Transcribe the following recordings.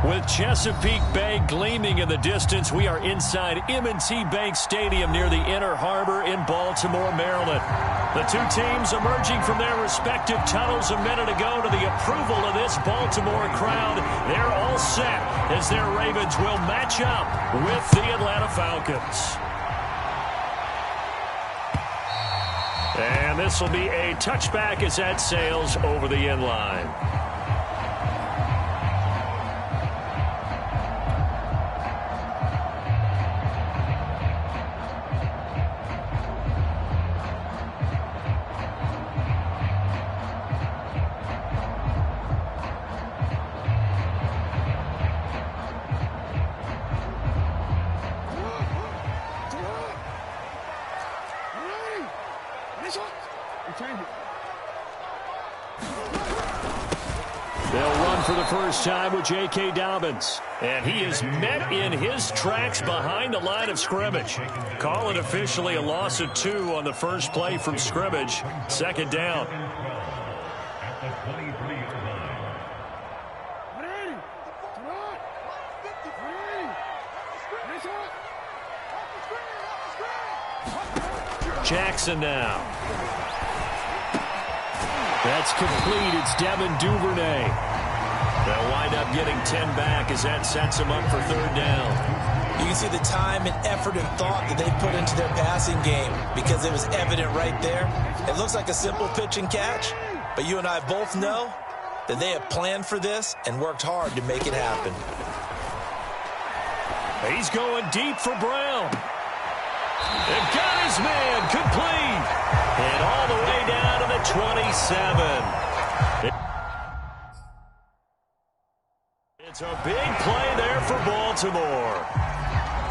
With Chesapeake Bay gleaming in the distance, we are inside M&T Bank Stadium near the Inner Harbor in Baltimore, Maryland. The two teams emerging from their respective tunnels a minute ago to the approval of this Baltimore crowd. They're all set as their Ravens will match up with the Atlanta Falcons. And this will be a touchback as that sails over the end line. They'll run for the first time with J.K. Dobbins. And he is met in his tracks behind the line of scrimmage. Call it officially a loss of 2 on the first play from scrimmage. Second down. Jackson now. That's complete. It's Devin Duvernay. They'll wind up getting 10 back as that sets them up for third down. You can see the time and effort and thought that they put into their passing game because it was evident right there. It looks like a simple pitch and catch, but you and I both know that they have planned for this and worked hard to make it happen. He's going deep for Brown. They've got his man complete. And all the way down to the 27. It's a big play there for Baltimore.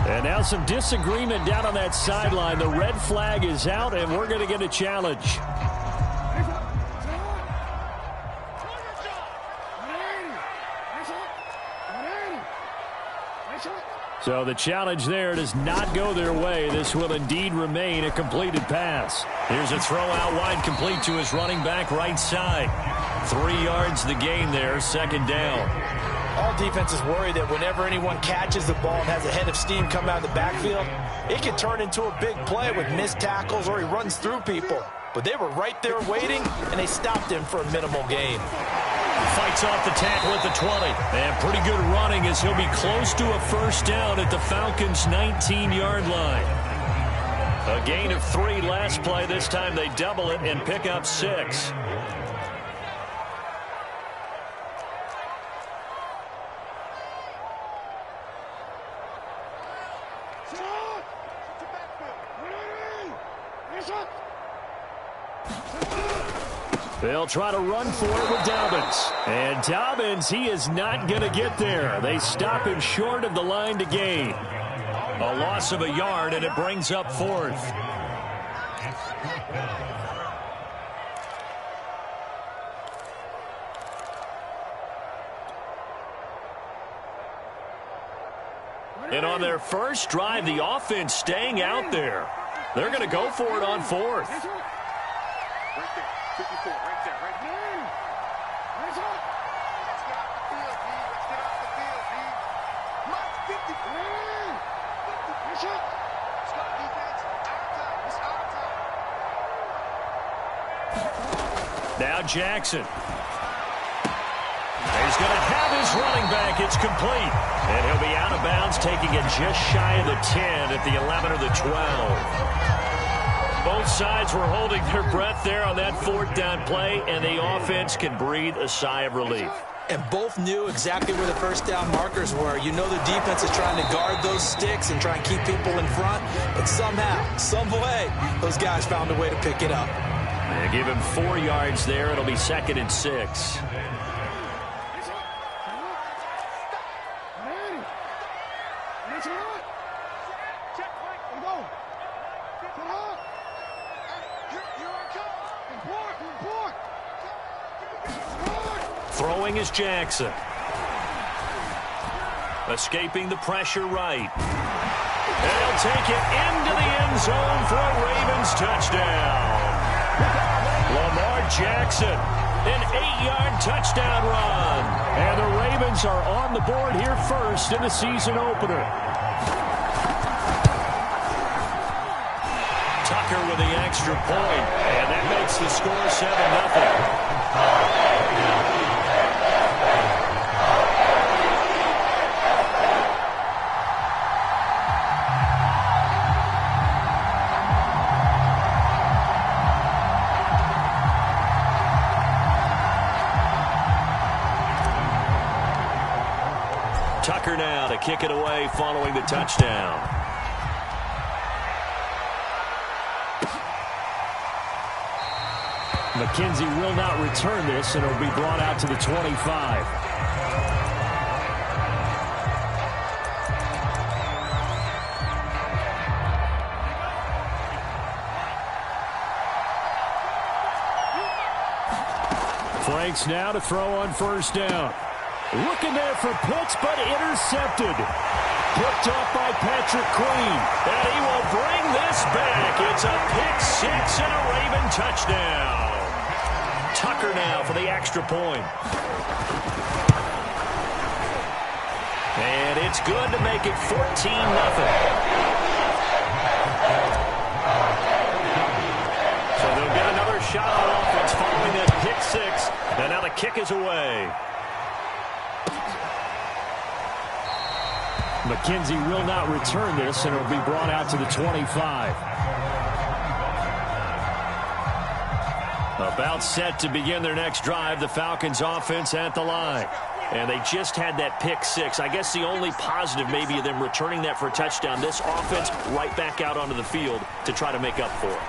And now some disagreement down on that sideline. The red flag is out, and we're going to get a challenge. So the challenge there does not go their way. This will indeed remain a completed pass. Here's a throw out wide, complete to his running back right side. 3 yards the gain there, second down. All defenses worry that whenever anyone catches the ball and has a head of steam come out of the backfield, it can turn into a big play with missed tackles or he runs through people. But they were right there waiting, and they stopped him for a minimal gain. Fights off the tackle at the 20. And pretty good running as he'll be close to a first down at the Falcons' 19-yard line. A gain of 3 last play. This time they double it and pick up 6. They'll try to run for it with Dobbins. And Dobbins, he is not going to get there. They stop him short of the line to gain. A loss of a yard, and it brings up 4th. And on their first drive, the offense staying out there. They're going to go for it on 4th. Now Jackson. He's going to have his running back. It's complete. And he'll be out of bounds, taking it just shy of the 10 at the 11 or the 12. Both sides were holding their breath there on that 4th down play, and the offense can breathe a sigh of relief. And both knew exactly where the first down markers were. You know the defense is trying to guard those sticks and try and keep people in front. But somehow, some way, those guys found a way to pick it up. They give him 4 yards there. It'll be 2nd and 6. Throwing is Jackson. Escaping the pressure right. And he'll take it into the end zone for a Ravens touchdown. Lamar Jackson An 8-yard touchdown run. And the Ravens are on the board here first in the season opener. Tucker with the extra point, and that makes the score 7-0. Tucker now to kick it away following the touchdown. McKenzie will not return this, and it'll be brought out to the 25. Franks now to throw on first down. Looking there for Pitts, but intercepted. Picked up by Patrick Queen. And he will bring this back. It's a pick six and a Raven touchdown. Tucker now for the extra point. And it's good to make it 14-0. So they'll get another shot on offense following that pick six. And now the kick is away. McKenzie will not return this, and it'll be brought out to the 25. About set to begin their next drive, the Falcons offense at the line. And they just had that pick six. I guess the only positive maybe of them returning that for a touchdown. This offense right back out onto the field to try to make up for it.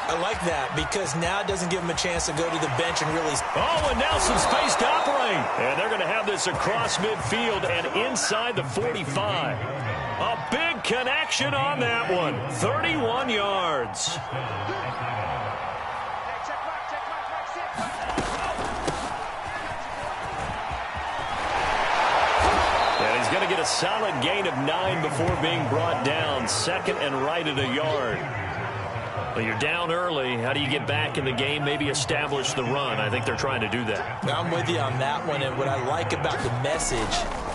I like that because now it doesn't give them a chance to go to the bench and really... Oh, and now some space to operate. And they're going to have this across midfield and inside the 45. A big connection on that one. 31 yards. And he's going to get a solid gain of 9 before being brought down. Second and right at a yard. Well, you're down early. How do you get back in the game, maybe establish the run? I think they're trying to do that. I'm with you on that one, and what I like about the message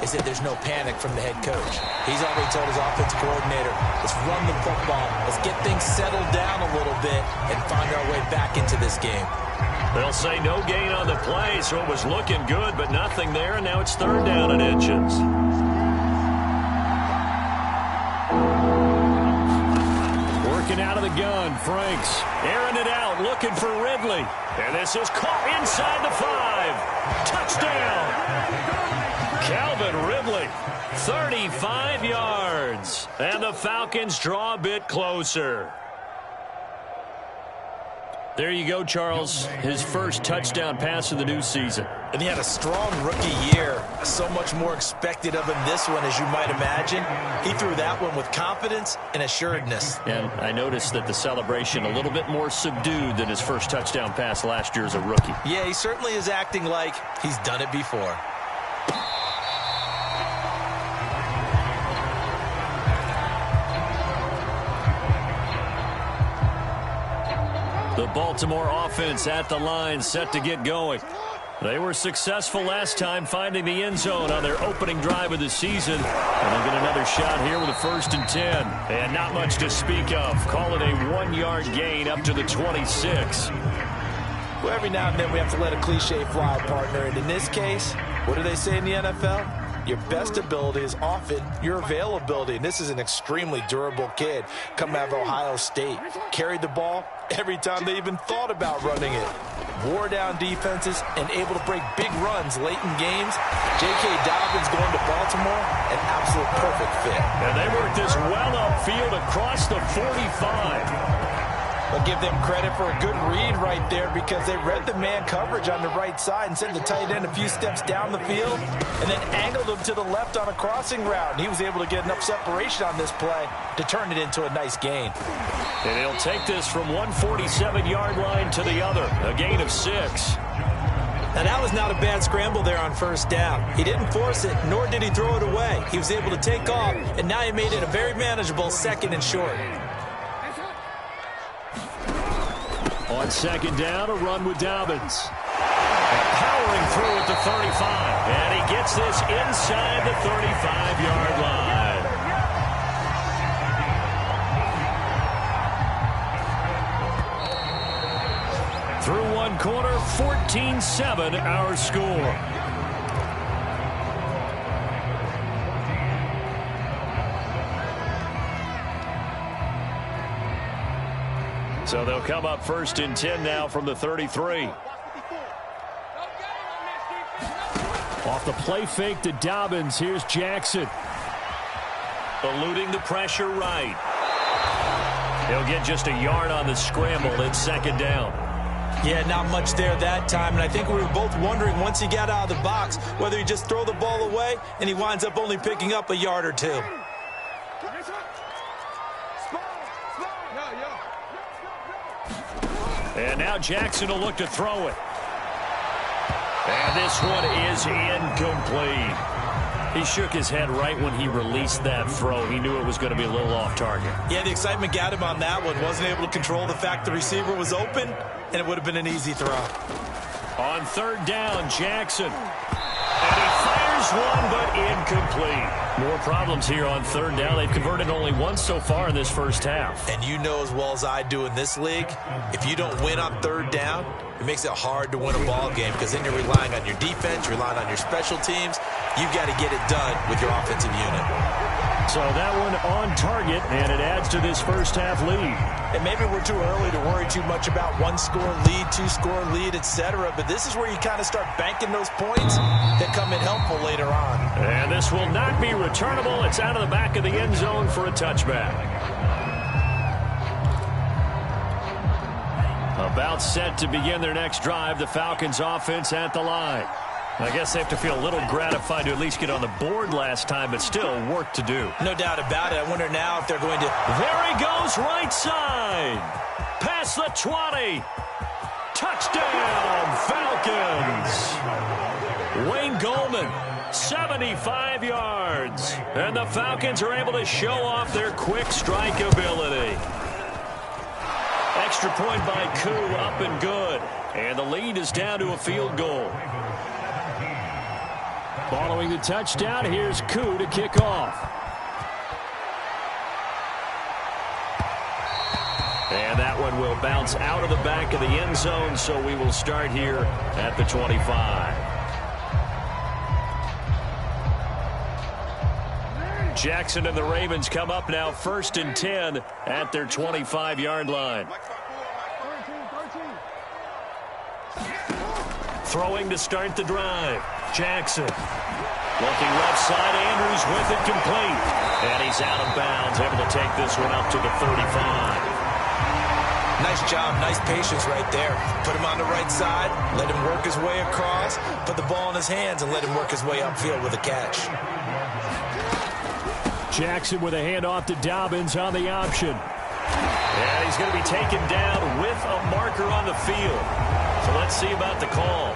is that there's no panic from the head coach. He's already told his offensive coordinator, let's run the football, let's get things settled down a little bit and find our way back into this game. They'll say no gain on the play, so it was looking good, but nothing there, and now it's third down and inches. Out of the gun, Franks airing it out, looking for Ridley. And this is caught inside the 5. Touchdown. Calvin Ridley, 35 yards. And the Falcons draw a bit closer. There you go, Charles. His first touchdown pass of the new season. And he had a strong rookie year. So much more expected of him this one, as you might imagine. He threw that one with confidence and assuredness. And I noticed that the celebration a little bit more subdued than his first touchdown pass last year as a rookie. Yeah, he certainly is acting like he's done it before. The Baltimore offense at the line, set to get going. They were successful last time finding the end zone on their opening drive of the season. And they'll get another shot here with a 1st and 10. And not much to speak of. Call it a 1-yard gain up to the 26. Well, every now and then we have to let a cliche fly, partner. And in this case, what do they say in the NFL? Your best ability is often your availability. And this is an extremely durable kid coming out of Ohio State. Carried the ball every time they even thought about running it. Wore down defenses and able to break big runs late in games. J.K. Dobbins going to Baltimore, an absolute perfect fit. And they worked this well upfield across the 45. I'll give them credit for a good read right there because they read the man coverage on the right side and sent the tight end a few steps down the field and then angled him to the left on a crossing route. And he was able to get enough separation on this play to turn it into a nice gain. And he'll take this from one 47-yard line to the other, a gain of 6. Now, that was not a bad scramble there on first down. He didn't force it, nor did he throw it away. He was able to take off, and now he made it a very manageable 2nd and short. On 2nd down, a run with Dobbins. powering through at the 35. And he gets this inside the 35-yard line. Through one quarter, 14-7 our score. So they'll come up 1st and 10 now from the 33. Off the play fake to Dobbins. Here's Jackson. Eluding the pressure right. He'll get just a yard on the scramble. It's 2nd down. Yeah, not much there that time, and I think we were both wondering once he got out of the box whether he just throw the ball away and he winds up only picking up a yard or two. And now Jackson will look to throw it. And this one is incomplete. He shook his head right when he released that throw. He knew it was going to be a little off target. Yeah, the excitement got him on that one. Wasn't able to control the fact the receiver was open, and it would have been an easy throw. On 3rd down, Jackson. And he fires one, but incomplete. More problems here on 3rd down. They've converted only once so far in this first half. And you know as well as I do in this league, if you don't win on 3rd down, it makes it hard to win a ball game because then you're relying on your defense, you're relying on your special teams. You've got to get it done with your offensive unit. So that one on target, and it adds to this first half lead. And maybe we're too early to worry too much about 1-score lead, 2-score lead, etc. But this is where you kind of start banking those points that come in helpful later on. And this will not be returnable. It's out of the back of the end zone for a touchback. About set to begin their next drive, the Falcons offense at the line. I guess they have to feel a little gratified to at least get on the board last time, but still work to do. No doubt about it. I wonder now if they're going to... There he goes, right side. Past the 20. Touchdown, Falcons. Wayne Goldman, 75 yards. And the Falcons are able to show off their quick strike ability. Extra point by Koo, up and good. And the lead is down to a field goal. Following the touchdown, here's Koo to kick off. And that one will bounce out of the back of the end zone, so we will start here at the 25. Jackson and the Ravens come up now 1st and 10 at their 25-yard line. Throwing to start the drive. Jackson. Looking left side. Andrews with it complete. And he's out of bounds. Able to take this one up to the 35. Nice job. Nice patience right there. Put him on the right side. Let him work his way across. Put the ball in his hands and let him work his way upfield with a catch. Jackson with a handoff to Dobbins on the option. And he's going to be taken down with a marker on the field. So let's see about the call.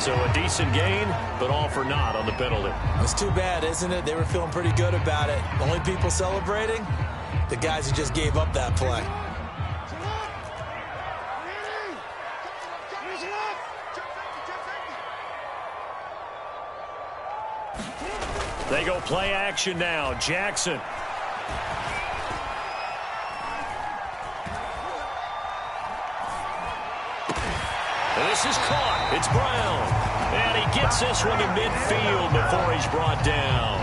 So a decent gain, but all for naught on the penalty. It's too bad, isn't it? They were feeling pretty good about it. The only people celebrating, the guys who just gave up that play. They go play action now. Jackson. This is caught. It's Brown. And he gets this one to midfield before he's brought down.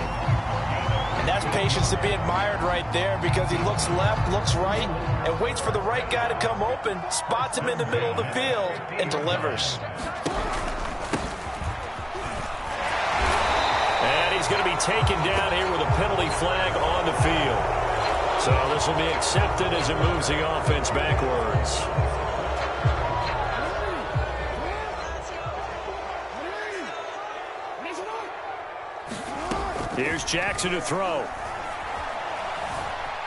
And that's patience to be admired right there because he looks left, looks right, and waits for the right guy to come open, spots him in the middle of the field, and delivers. And he's going to be taken down here with a penalty flag on the field. So this will be accepted as it moves the offense backwards. Here's Jackson to throw.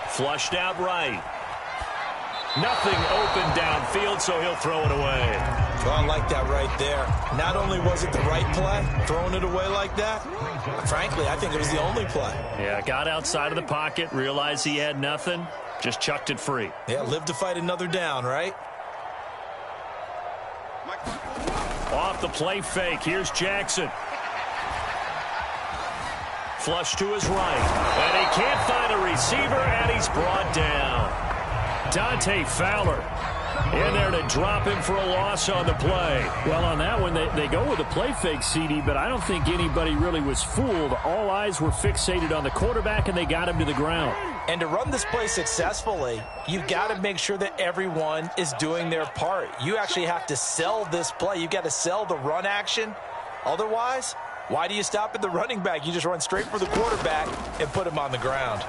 Flushed out right. Nothing open downfield, so he'll throw it away. Well, I like that right there. Not only was it the right play, throwing it away like that, frankly, I think it was the only play. Yeah, got outside of the pocket, realized he had nothing, just chucked it free. Yeah, live to fight another down, right? Off the play fake, here's Jackson. Flush to his right. And he can't find a receiver, and he's brought down. Dante Fowler in there to drop him for a loss on the play. Well, on that one, they go with a play fake, CD, but I don't think anybody really was fooled. All eyes were fixated on the quarterback, and they got him to the ground. And to run this play successfully, you've got to make sure that everyone is doing their part. You actually have to sell this play. You've got to sell the run action. Otherwise, why do you stop at the running back? You just run straight for the quarterback and put him on the ground.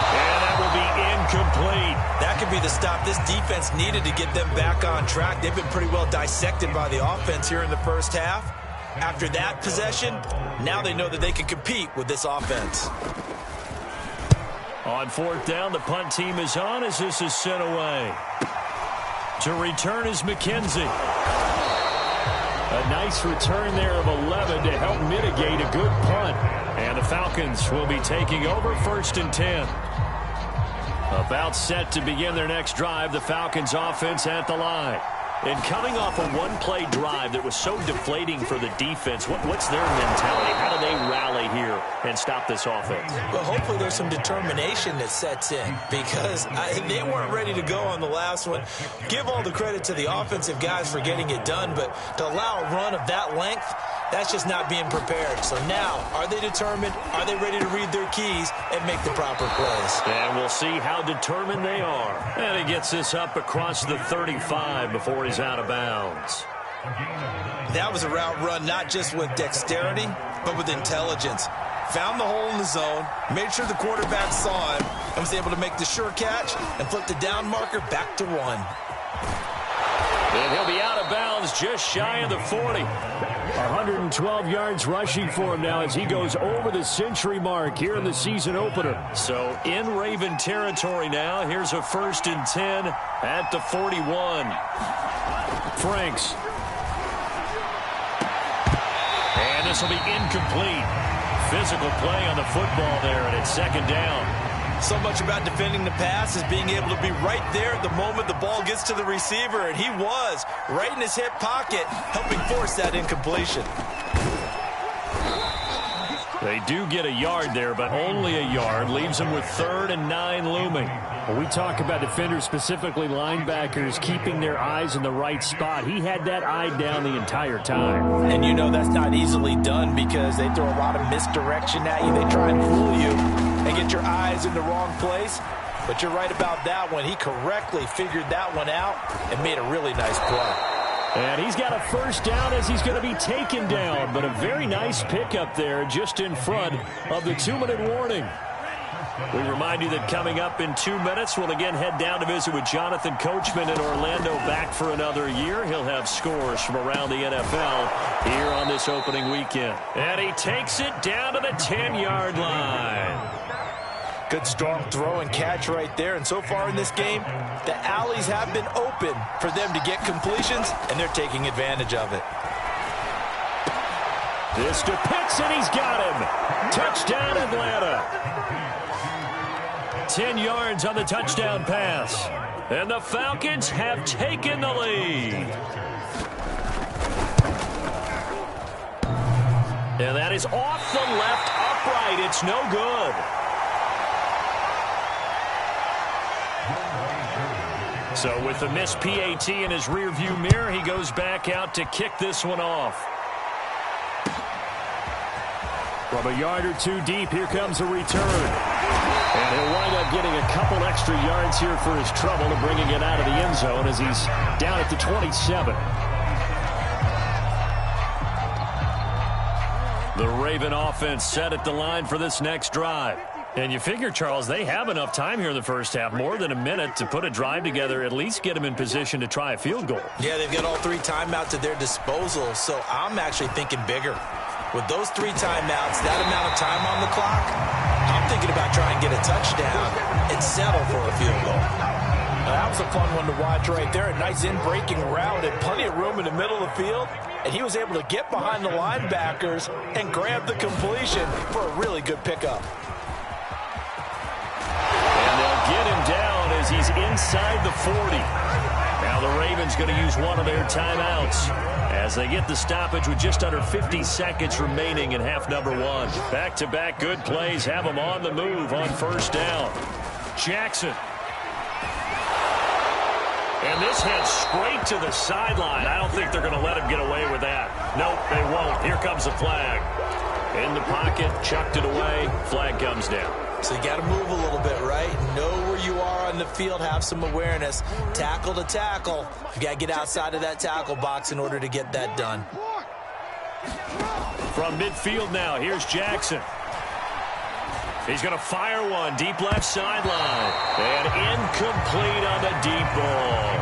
And that will be incomplete. That could be the stop this defense needed to get them back on track. They've been pretty well dissected by the offense here in the first half. After that possession, now they know that they can compete with this offense. On fourth down, the punt team is on as this is sent away. To return is McKenzie. A nice return there of 11 to help mitigate a good punt. And the Falcons will be taking over 1st and 10. About set to begin their next drive, the Falcons offense at the line. And coming off a one-play drive that was so deflating for the defense, what's their mentality? How do they rally here and stop this offense? Well, hopefully there's some determination that sets in because they weren't ready to go on the last one. Give all the credit to the offensive guys for getting it done, but to allow a run of that length, that's just not being prepared. So now, are they determined? Are they ready to read their keys and make the proper plays? And we'll see how determined they are. And he gets this up across the 35 before he's out of bounds. That was a route run not just with dexterity, but with intelligence. Found the hole in the zone, made sure the quarterback saw him, and was able to make the sure catch and flip the down marker back to 1. And he'll be out of bounds just shy of the 40. 112 yards rushing for him now as he goes over the century mark here in the season opener. So in Raven territory now. Here's a 1st and 10 at the 41. Franks. And this will be incomplete. Physical play on the football there, and it's 2nd down. So much about defending the pass is being able to be right there at the moment the ball gets to the receiver, and he was right in his hip pocket, helping force that incompletion. They do get a yard there, but only a yard. Leaves them with 3rd and 9 looming. Well, we talk about defenders, specifically linebackers, keeping their eyes in the right spot. He had that eye down the entire time. And you know that's not easily done because they throw a lot of misdirection at you. They try and fool you and get your eyes in the wrong place. But you're right about that one. He correctly figured that one out and made a really nice play. And he's got a 1st down as he's going to be taken down. But a very nice pickup there just in front of the 2-minute warning. We remind you that coming up in 2 minutes, we'll again head down to visit with Jonathan Coachman in Orlando, back for another year. He'll have scores from around the NFL here on this opening weekend. And he takes it down to the 10-yard line. Good strong throw and catch right there. And so far in this game, the alleys have been open for them to get completions, and they're taking advantage of it. This to Pitts, and he's got him. Touchdown, Atlanta. 10 yards on the touchdown pass. And the Falcons have taken the lead. And that is off the left upright. It's no good. So with the missed PAT in his rearview mirror, he goes back out to kick this one off. From a yard or two deep, here comes a return. And he'll wind up getting a couple extra yards here for his trouble and bringing it out of the end zone as he's down at the 27. The Raven offense set at the line for this next drive. And you figure, Charles, they have enough time here in the first half, more than a minute, to put a drive together, at least get them in position to try a field goal. Yeah, they've got all 3 timeouts at their disposal, so I'm actually thinking bigger. With those 3 timeouts, that amount of time on the clock, I'm thinking about trying to get a touchdown and settle for a field goal. Now, that was a fun one to watch right there. A nice in-breaking route and plenty of room in the middle of the field. And he was able to get behind the linebackers and grab the completion for a really good pickup. And they'll get him down as he's inside the 40. Now the Ravens going to use one of their timeouts as they get the stoppage with just under 50 seconds remaining in half number one. Back-to-back good plays have them on the move on first down. Jackson. And this heads straight to the sideline. I don't think they're going to let him get away with that. Nope, they won't. Here comes the flag. In the pocket, chucked it away. Flag comes down. So you got to move a little bit, right? Know where you are on the field, have some awareness. Tackle to tackle. You got to get outside of that tackle box in order to get that done. From midfield now, here's Jackson. He's going to fire one deep left sideline. And incomplete on the deep ball.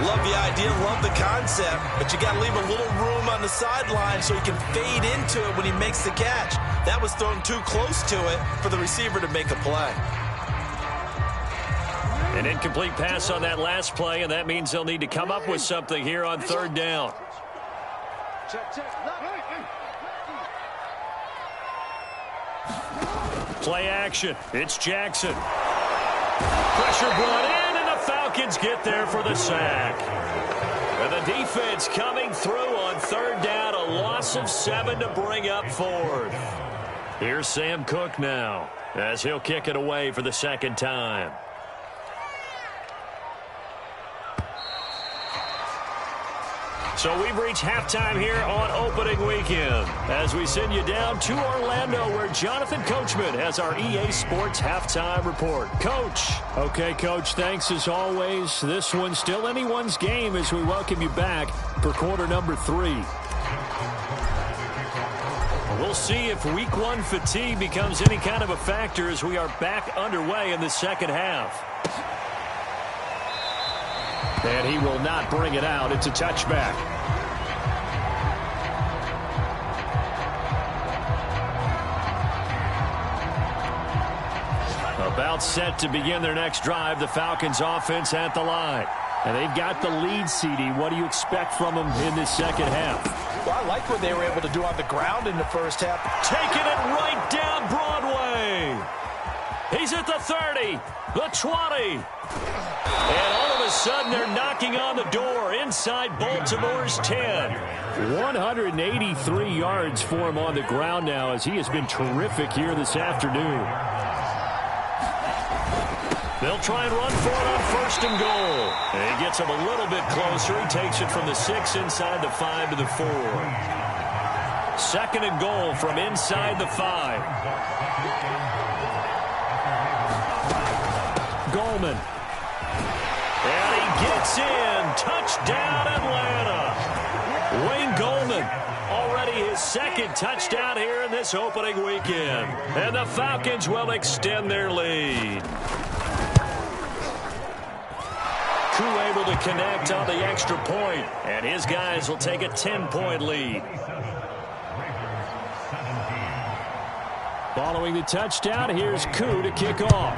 Love the idea, love the concept, but you got to leave a little room on the sideline so he can fade into it when he makes the catch. That was thrown too close to it for the receiver to make a play. An incomplete pass on that last play, and that means they'll need to come up with something here on third down. Play action. It's Jackson. Pressure brought in, and the Falcons get there for the sack. And the defense coming through on third down. A loss of 7 to bring up fourth. Here's Sam Cook now as he'll kick it away for the second time. So we've reached halftime here on opening weekend as we send you down to Orlando where Jonathan Coachman has our EA Sports halftime report. Coach. Okay, Coach, thanks as always. This one's still anyone's game as we welcome you back for quarter number 3. We'll see if week 1 fatigue becomes any kind of a factor as we are back underway in the second half. And he will not bring it out. It's a touchback. About set to begin their next drive, the Falcons offense at the line. And they've got the lead, CD. What do you expect from them in this second half? Well, I like what they were able to do on the ground in the first half. Taking it right down Broadway. He's at the 30, the 20. And all of a sudden, they're knocking on the door inside Baltimore's 10. 183 yards for him on the ground now as he has been terrific here this afternoon. They'll try and run for it on first and goal. And he gets him a little bit closer. He takes it from the 6 inside the 5 to the 4. Second and goal from inside the 5. Goldman. And he gets in. Touchdown, Atlanta. Wayne Goldman, already his second touchdown here in this opening weekend. And the Falcons will extend their lead. Koo able to connect on the extra point, and his guys will take a 10-point lead. Following the touchdown, here's Koo to kick off.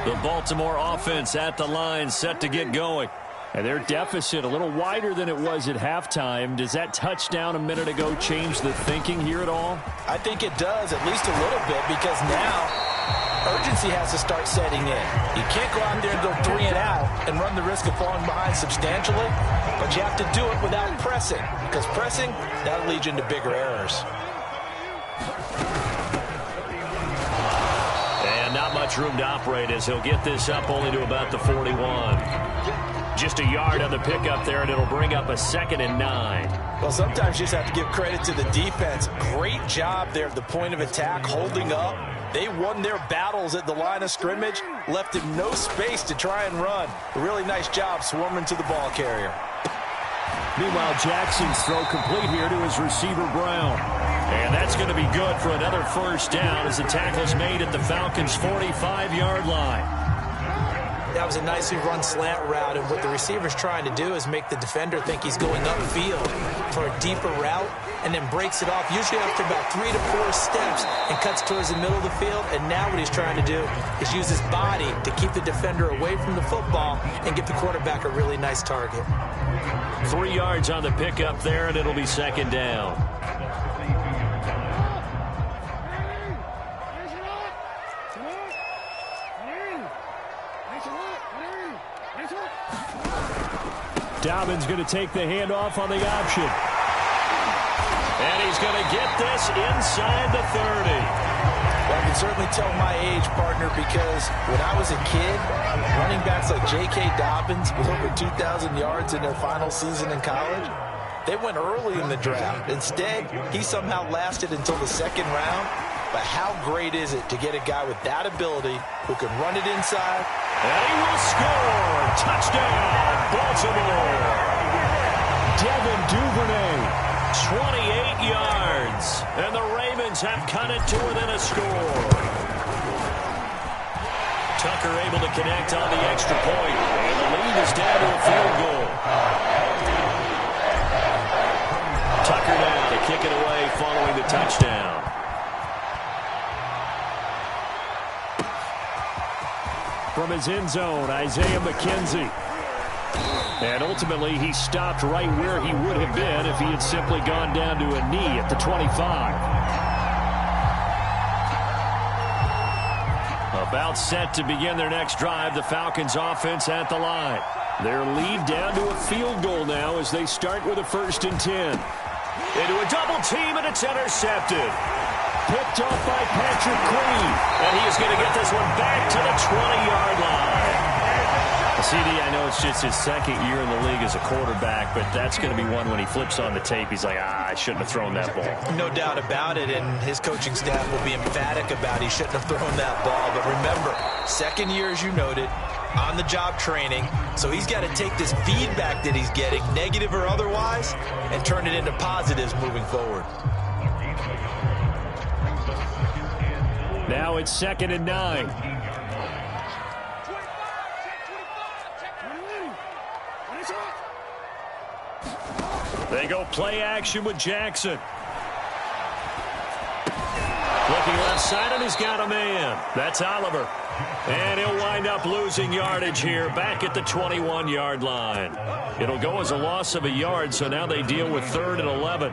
The Baltimore offense at the line, set to get going. And their deficit a little wider than it was at halftime. Does that touchdown a minute ago change the thinking here at all? I think it does, at least a little bit, because now urgency has to start setting in. You can't go out there and go 3 and out and run the risk of falling behind substantially, but you have to do it without pressing, because pressing, that'll lead you into bigger errors. And not much room to operate as he'll get this up only to about the 41. Just a yard on the pickup there, and it'll bring up a 2nd and 9. Well, sometimes you just have to give credit to the defense. Great job there at the point of attack, holding up. They won their battles at the line of scrimmage, left him no space to try and run. A really nice job swarming to the ball carrier. Meanwhile, Jackson's throw complete here to his receiver, Brown. And that's going to be good for another first down as the tackle's made at the Falcons' 45-yard line. That was a nicely run slant route, and what the receiver's trying to do is make the defender think he's going upfield for a deeper route, and then breaks it off, usually after about 3 to 4 steps, and cuts towards the middle of the field. And now what he's trying to do is use his body to keep the defender away from the football and get the quarterback a really nice target. 3 yards on the pickup there, and it'll be second down. Dobbins going to take the handoff on the option. And he's going to get this inside the 30. Well, I can certainly tell my age, partner, because when I was a kid, running backs like J.K. Dobbins with over 2,000 yards in their final season in college, they went early in the draft. Instead, he somehow lasted until the second round. But how great is it to get a guy with that ability who can run it inside? And he will score! Touchdown, Baltimore! Devin Duvernay. 28 yards. And the Ravens have cut it to within a score. Tucker able to connect on the extra point. And the lead is down to a field goal. Tucker now to kick it away following the touchdown. From his end zone, Isaiah McKenzie. And ultimately, he stopped right where he would have been if he had simply gone down to a knee at the 25. About set to begin their next drive, the Falcons offense at the line. Their lead down to a field goal now as they start with a 1st and 10. Into a double team, and it's intercepted. Picked off by Patrick Queen. And he is going to get this one back to the 20-yard line. CD, I know it's just his second year in the league as a quarterback, but that's going to be one when he flips on the tape, he's like, I shouldn't have thrown that ball. No doubt about it, and his coaching staff will be emphatic about he shouldn't have thrown that ball. But remember, second year, as you noted, on-the-job training, so he's got to take this feedback that he's getting, negative or otherwise, and turn it into positives moving forward. Now it's 2nd and 9. They go play action with Jackson. Looking left side, and he's got a man. That's Oliver. And he'll wind up losing yardage here back at the 21-yard line. It'll go as a loss of a yard, so now they deal with 3rd and 11.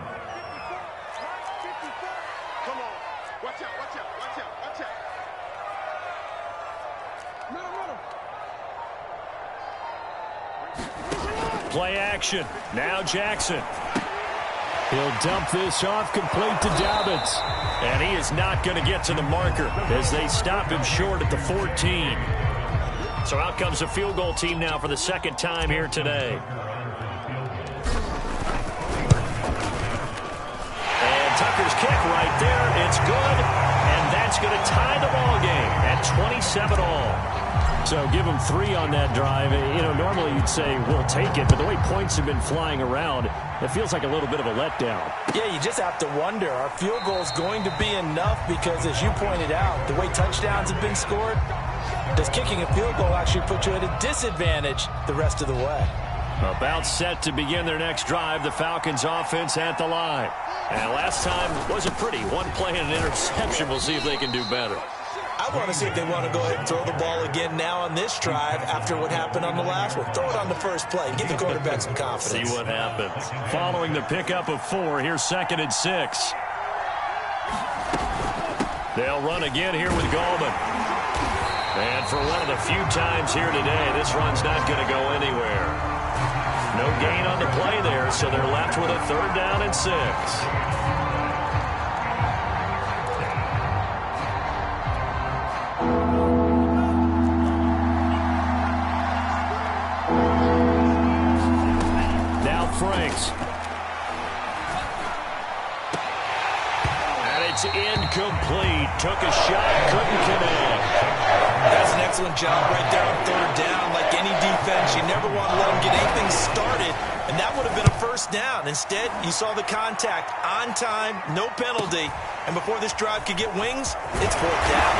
Play action. Now Jackson. He'll dump this off complete to Dobbins. And he is not going to get to the marker as they stop him short at the 14. So out comes the field goal team now for the second time here today. And Tucker's kick right there. It's good. And that's going to tie the ball game at 27 all. So give them 3 on that drive. You know, normally you'd say, we'll take it, but the way points have been flying around, it feels like a little bit of a letdown. Yeah, you just have to wonder, are field goals going to be enough? Because as you pointed out, the way touchdowns have been scored, does kicking a field goal actually put you at a disadvantage the rest of the way? About set to begin their next drive, the Falcons offense at the line. And last time wasn't pretty. One play and an interception. We'll see if they can do better. I want to see if they want to go ahead and throw the ball again now on this drive after what happened on the last one. Throw it on the first play. Give the quarterback some confidence. See what happens. Following the pickup of 4, here's 2nd and 6. They'll run again here with Gallman. And for one of the few times here today, this run's not going to go anywhere. No gain on the play there, so they're left with a 3rd down and 6. Franks. And it's incomplete. Took a shot, couldn't connect. That's an excellent job right there on 3rd down. Like any defense, you never want to let them get anything started, and that would have been a 1st down. Instead, you saw the contact on time, no penalty, and before this drive could get wings, it's 4th down.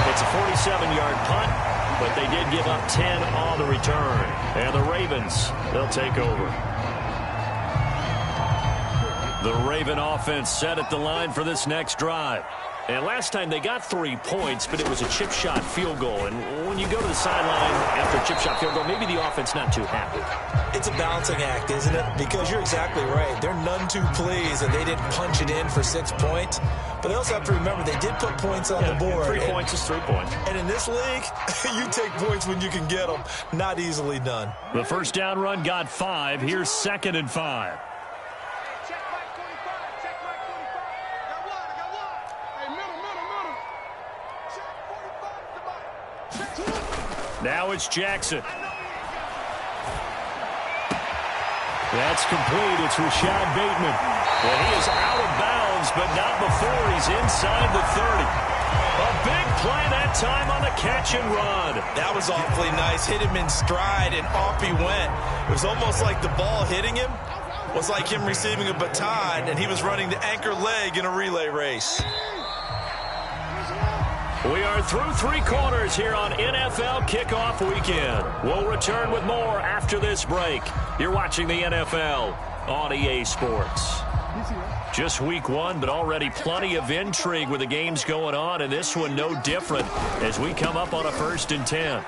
It's a 47-yard punt. but they did give up 10 on the return. And the Ravens, they'll take over. The Raven offense set at the line for this next drive. And last time they got 3 points, but it was a chip shot field goal. And when you go to the sideline after a chip shot field goal, maybe the offense not too happy. It's a balancing act, isn't it? Because you're exactly right. They're none too pleased that they didn't punch it in for 6 points. But they also have to remember they did put points on the board. 3 points is 3 points. And in this league, you take points when you can get them. Not easily done. The first down run got 5. Here's 2nd and 5. Now it's Jackson. That's complete. It's Rashad Bateman. And he is out of bounds, but not before he's inside the 30. A big play that time on the catch and run. That was awfully nice. Hit him in stride, and off he went. It was almost like the ball hitting him was like him receiving a baton, and he was running the anchor leg in a relay race. We are through 3 quarters here on NFL Kickoff Weekend. We'll return with more after this break. You're watching the NFL on EA Sports. Just week 1, but already plenty of intrigue with the games going on, and this one no different as we come up on a 1st and 10.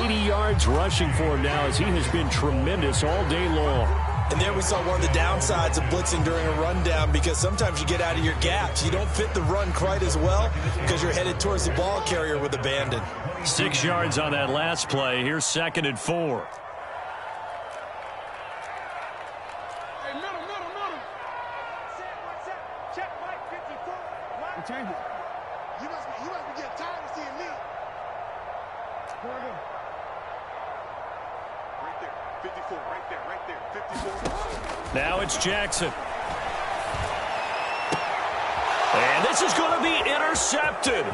80 yards rushing for him now as he has been tremendous all day long. And there we saw one of the downsides of blitzing during a rundown, because sometimes you get out of your gaps. You don't fit the run quite as well because you're headed towards the ball carrier with abandon. 6 yards on that last play. Here's 2nd and 4. Hey, middle. Check Mike 54. We'll change it. You must be getting tired of seeing me. Where are you? Right there. 54. Right there. 54. Now it's Jackson. And this is going to be intercepted.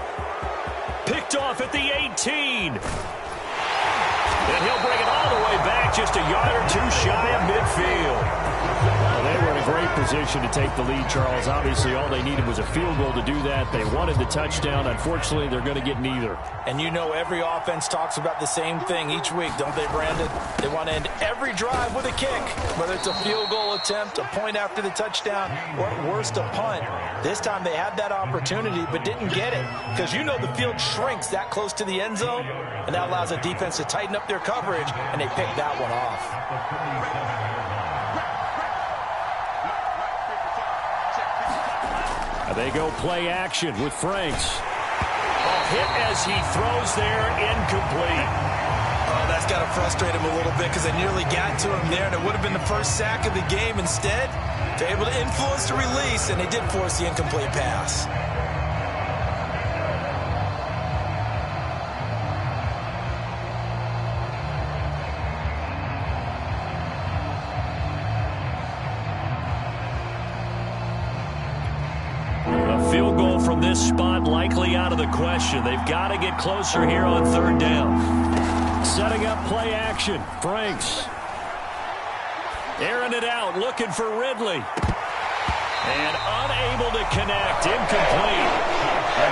Picked off at the 18. And he'll bring it all the way back, just a yard or 2 shy of midfield. Well, they were in a great position to take the lead, Charles. Obviously, all they needed was a field goal to do that. They wanted the touchdown. Unfortunately, they're going to get neither. And you know every offense talks about the same thing each week, don't they, Brandon? They want to end every drive with a kick, whether it's a field goal attempt, a point after the touchdown, or at worst, a punt. This time they had that opportunity but didn't get it, because you know the field shrinks that close to the end zone, and that allows the defense to tighten up their coverage, and they picked that one off. They go play action with Franks. A hit as he throws there, incomplete. Oh, that's got to frustrate him a little bit, because they nearly got to him there, and it would have been the first sack of the game. Instead, they're able to influence the release, and they did force the incomplete pass. Field goal from this spot likely out of the question. They've got to get closer here on 3rd down. Setting up play action. Franks. Airing it out, looking for Ridley. And unable to connect. Incomplete.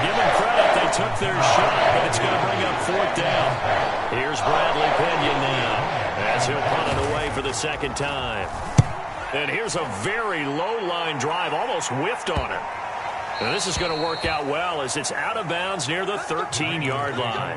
Give them credit. They took their shot, but it's going to bring up 4th down. Here's Bradley Pinion now as he'll punt it away for the 2nd time. And here's a very low-line drive, almost whiffed on it. Now this is going to work out well as it's out of bounds near the 13-yard line.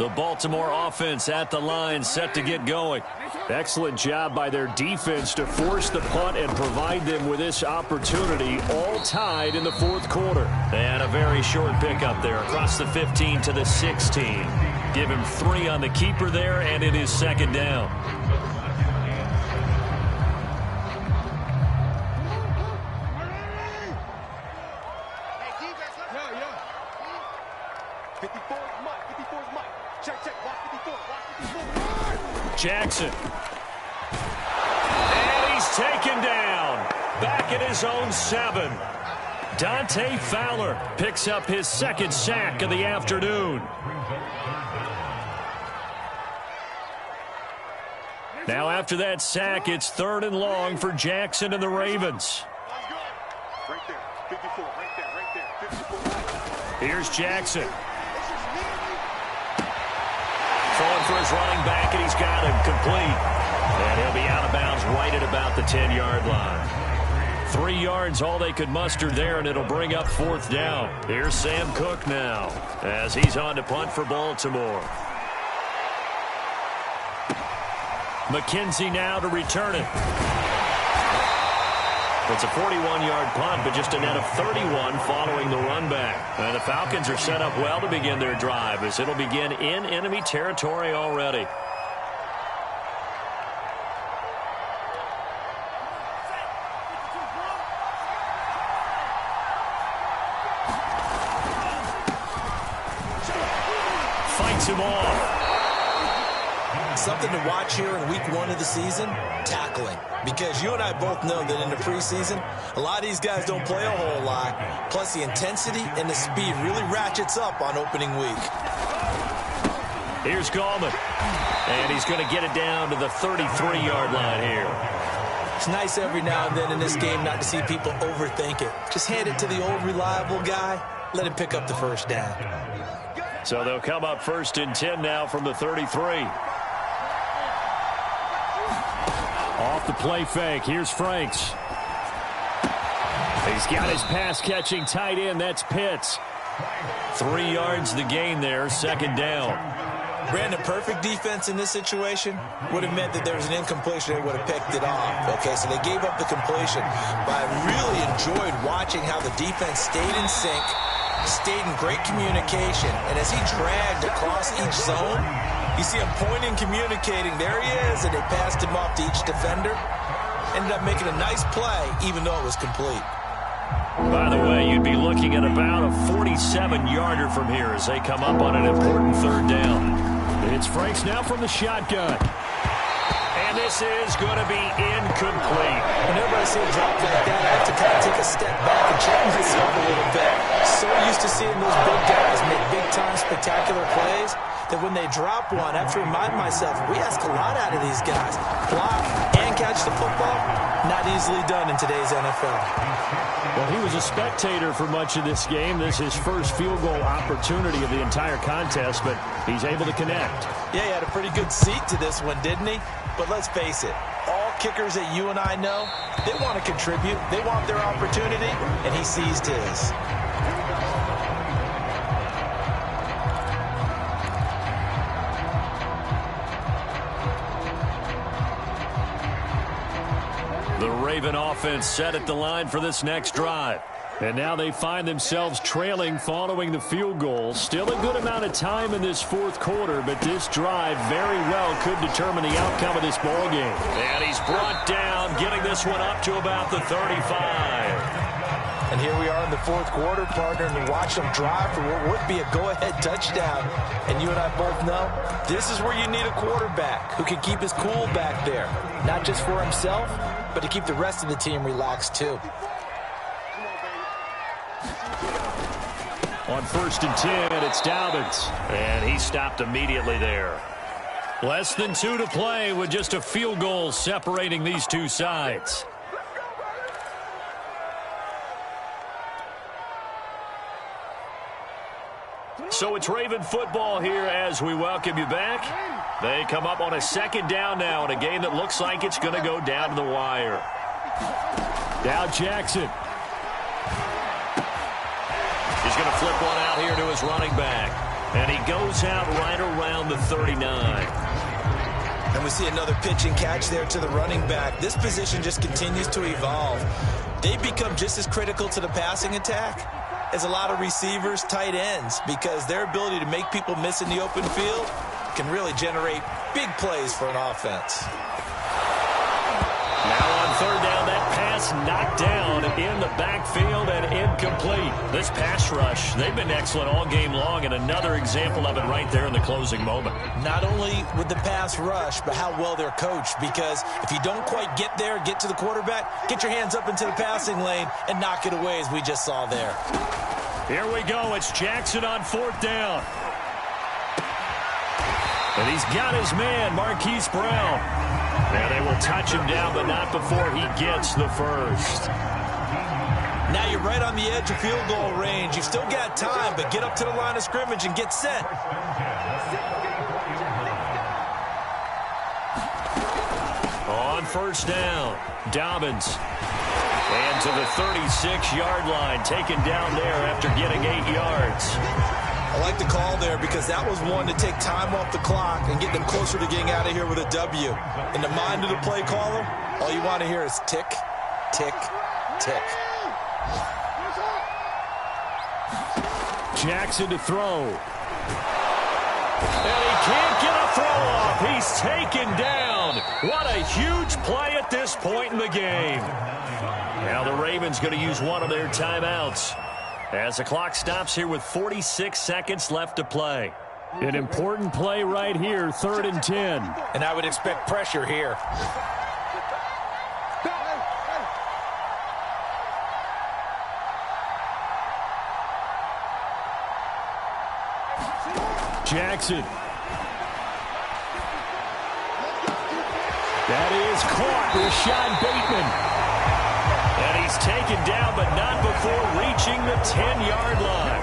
The Baltimore offense at the line, set to get going. Excellent job by their defense to force the punt and provide them with this opportunity, all tied in the 4th quarter. And a very short pickup there across the 15 to the 16. Give him 3 on the keeper there, and it is 2nd down. Jackson. And he's taken down. Back at his own 7. Dante Fowler picks up his 2nd sack of the afternoon. Now after that sack, it's 3rd and long for Jackson and the Ravens. Right there. 54. Right there. 54. Here's Jackson. Throwing for his running back, and he's got him complete. And he'll be out of bounds right at about the 10-yard line. 3 yards, all they could muster there, and it'll bring up 4th down. Here's Sam Cook now as he's on to punt for Baltimore. McKenzie now to return it. It's a 41-yard punt, but just a net of 31 following the run back. And the Falcons are set up well to begin their drive as it'll begin in enemy territory already. Fights him off. Something to watch here in week 1 of the season, tackling. Because you and I both know that in the preseason, a lot of these guys don't play a whole lot. Plus, the intensity and the speed really ratchets up on opening week. Here's Gallman. And he's going to get it down to the 33-yard line here. It's nice every now and then in this game not to see people overthink it. Just hand it to the old reliable guy. Let him pick up the first down. So they'll come up 1st and 10 now from the 33. Off the play fake. Here's Franks. He's got his pass-catching tight end. That's Pitts. 3 yards the gain there. 2nd down. Brandon, perfect defense in this situation would have meant that there was an incompletion. They would have picked it off. Okay, so they gave up the completion. But I really enjoyed watching how the defense stayed in sync, stayed in great communication. And as he dragged across each zone, you see him pointing, communicating. There he is, and they passed him off to each defender. Ended up making a nice play, even though it was complete. By the way, you'd be looking at about a 47-yarder from here as they come up on an important 3rd down. It's Franks now from the shotgun. And this is going to be incomplete. Whenever I see a drop like that, I have to kind of take a step back and check myself a little bit. So used to seeing those big guys make big-time spectacular plays that when they drop one, I have to remind myself, we ask a lot out of these guys. Block and catch the football, not easily done in today's NFL. Well, he was a spectator for much of this game. This is his first field goal opportunity of the entire contest, but he's able to connect. Yeah, he had a pretty good seat to this one, didn't he? But let's face it, all kickers that you and I know, they want to contribute. They want their opportunity, and he seized his. The Raven offense set at the line for this next drive. And now they find themselves trailing following the field goal. Still a good amount of time in this 4th quarter, but this drive very well could determine the outcome of this ball game. And he's brought down, getting this one up to about the 35. And here we are in the 4th quarter, partner, and you watch them drive for what would be a go-ahead touchdown. And you and I both know this is where you need a quarterback who can keep his cool back there. Not just for himself, but to keep the rest of the team relaxed too. On 1st and 10, it's Dobbins. And he stopped immediately there. Less than 2 to play with just a field goal separating these two sides. So it's Raven football here as we welcome you back. They come up on a 2nd down now in a game that looks like it's going to go down to the wire. Now Jackson. He's going to flip one out here to his running back. And he goes out right around the 39. And we see another pitch and catch there to the running back. This position just continues to evolve. They become just as critical to the passing attack as a lot of receivers, tight ends, because their ability to make people miss in the open field can really generate big plays for an offense. Now on 3rd down, that pass knocked down in the backfield and incomplete. This pass rush, they've been excellent all game long, and another example of it right there in the closing moment. Not only with the pass rush, but how well they're coached, because if you don't quite get there, get to the quarterback, get your hands up into the passing lane and knock it away as we just saw there. Here we go. It's Jackson on 4th down. And he's got his man, Marquise Brown. And they will touch him down, but not before he gets the first. Now you're right on the edge of field goal range. You've still got time, but get up to the line of scrimmage and get set. On first down, Dobbins. And to the 36-yard line, taken down there after getting 8 yards. I like the call there because that was one to take time off the clock and get them closer to getting out of here with a W. In the mind of the play caller, all you want to hear is tick, tick, tick. Jackson to throw. And he can't get a throw off. He's taken down. What a huge play at this point in the game. Now the Ravens going to use one of their timeouts as the clock stops here with 46 seconds left to play. An important play right here, 3rd and 10. And I would expect pressure here. Jackson. That is caught. Rashad Bateman. And he's taken down, but not before reaching the 10-yard line.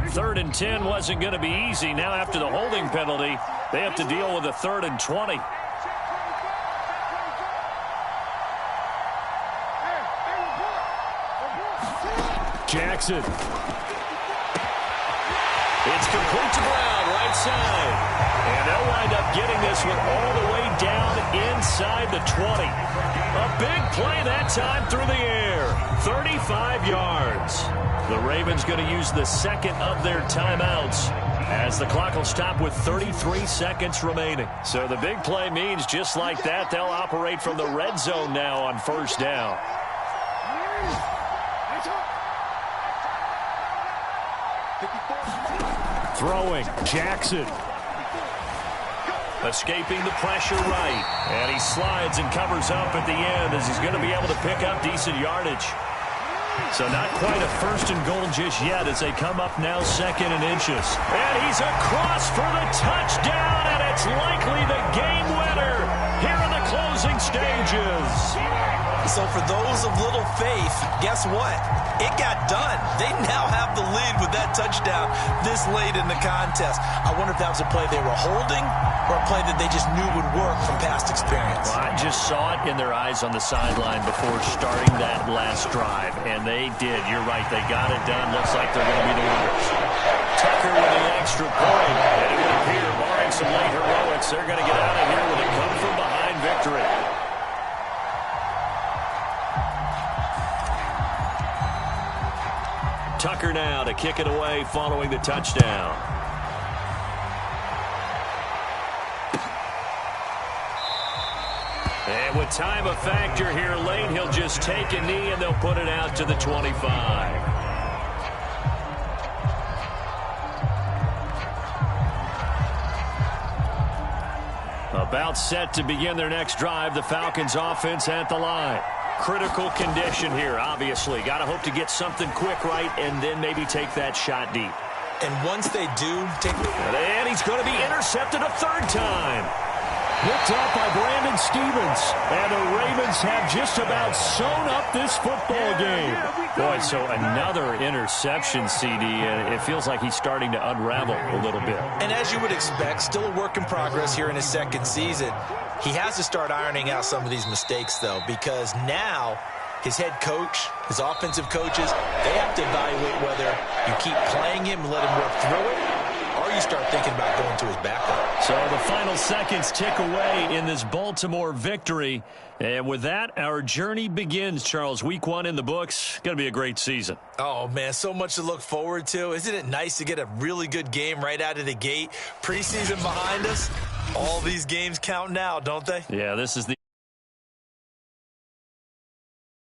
Third and 10 wasn't going to be easy. Now after the holding penalty, they have to deal with a 3rd and 20. Jackson. It's complete to Brown, right side. And they'll wind up getting this one all the way down inside the 20. A big play that time through the air. 35 yards. The Ravens going to use the second of their timeouts as the clock will stop with 33 seconds remaining. So the big play means just like that, they'll operate from the red zone now on first down. Throwing, Jackson. Escaping the pressure right. And he slides and covers up at the end as he's going to be able to pick up decent yardage. So not quite a 1st and goal just yet as they come up now 2nd and inches. And he's across for the touchdown, and it's likely the game winner here in the closing stages. So for those of little faith, guess what? It got done. They now have the lead with that touchdown this late in the contest. I wonder if that was a play they were holding or a play that they just knew would work from past experience. Well, I just saw it in their eyes on the sideline before starting that last drive, and they did. You're right. They got it done. Looks like they're going to be the winners. Tucker with the extra point. And it would appear, barring some late heroics, they're going to get out of here with a come-from-behind victory. Tucker now to kick it away following the touchdown. And with time a factor here late, he'll just take a knee and they'll put it out to the 25. About set to begin their next drive, the Falcons offense at the line. Critical condition here, obviously. Got to hope to get something quick right and then maybe take that shot deep. And once they do, and he's going to be intercepted a 3rd time. Picked up by Brandon Stevens. And the Ravens have just about sewn up this football game. Boy, so another interception, CD. It feels like he's starting to unravel a little bit. And as you would expect, still a work in progress here in his 2nd season. He has to start ironing out some of these mistakes, though, because now his head coach, his offensive coaches, they have to evaluate whether you keep playing him and let him work through it, or you start thinking about going to his backup. So the final seconds tick away in this Baltimore victory. And with that, our journey begins, Charles. Week 1 in the books. Going to be a great season. Oh, man, so much to look forward to. Isn't it nice to get a really good game right out of the gate? Preseason behind us. All these games count now, don't they? Yeah, this is the